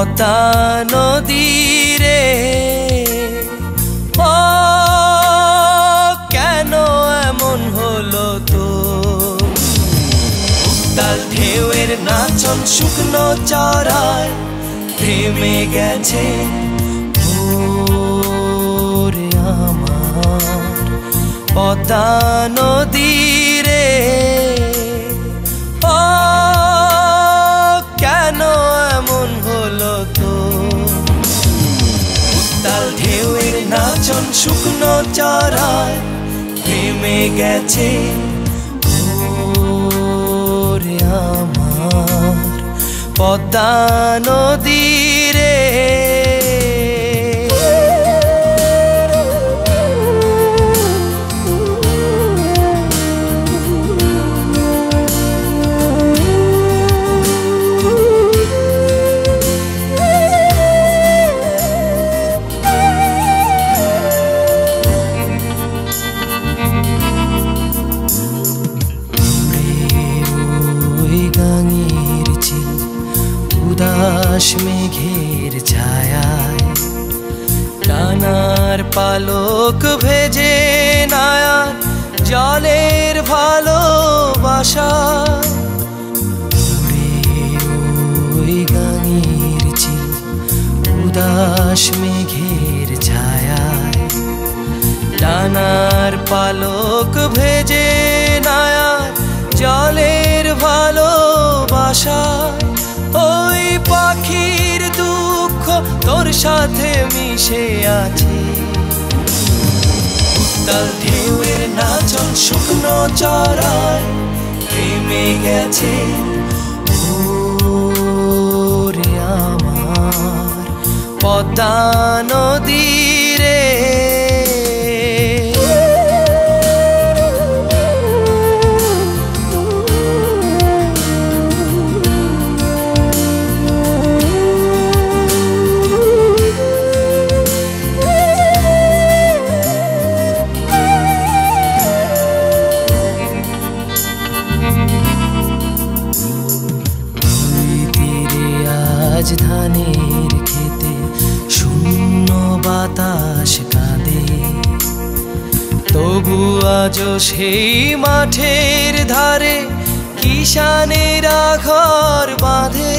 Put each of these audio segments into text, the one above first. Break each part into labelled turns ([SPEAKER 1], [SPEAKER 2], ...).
[SPEAKER 1] পদ্মা নদী রে ও কেন এমন হলো তো উত্তাল ঢেউয়ের নাচন শুকনো চড়ায় থেমে গেছে ওরে আমার পদ্মা নদী রে ও কেন এমন হলো তো উত্তাল ঢেউয়ের নাচন শুকনো চড়ায় থেমে গেছে ওরে আমার পদ্মা নদী রে উদাস মেঘের ছায়ায় টানার পালক ভেজে নায়ার জলের ভালোবাসায় ওই গাঙের চিল উদাস মেঘের ছায়ায় টানার পালক ভেজে নায়ার জলের ভালোবাসায় ওই পাখির দুঃখ তোর সাথে মিশে আছে উত্তাল ঢেউয়ের নাচন শুকনো চড়ায় থেমে গেছে ওরে আমার পদ্মা নদী রে ধানের খেতে শূন্য বাতাস কাঁদে তবু আজও সেই মাঠের ধারে কিষানেরা ঘর বাঁধে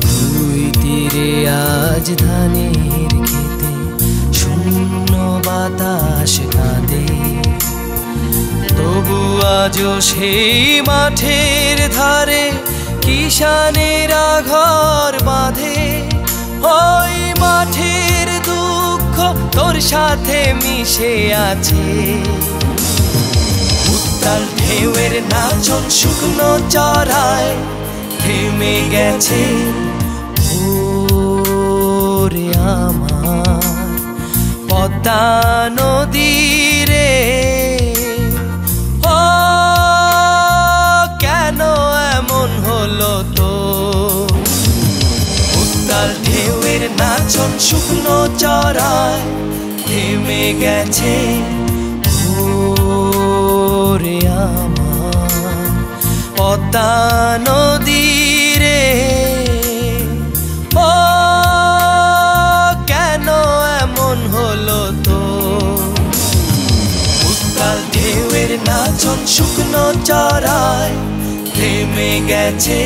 [SPEAKER 1] দুই তীরে আজ ধানের খেতে শূন্য বাতাস কাঁদে তবু আজও সেই মাঠের ধারে কিষানেরা ঘর বাঁধে ওই মাঠের দুঃখ তোর সাথে মিশে আছে উত্তাল ঢেউয়ের নাচন শুকনো চড়ায় থেমে গেছে ওরে আমার পদ্মা নদী রে ও কেন এমন হলো তো উত্তাল ঢেউয়ের নাচন শুকনো চড়ায় থেমে গেছে ওরে আমার পদ্মা নদী রে ও কেন এমন হলো তো উত্তাল ঢেউয়ের নাচন শুকনো চড়ায় থেমে গেছে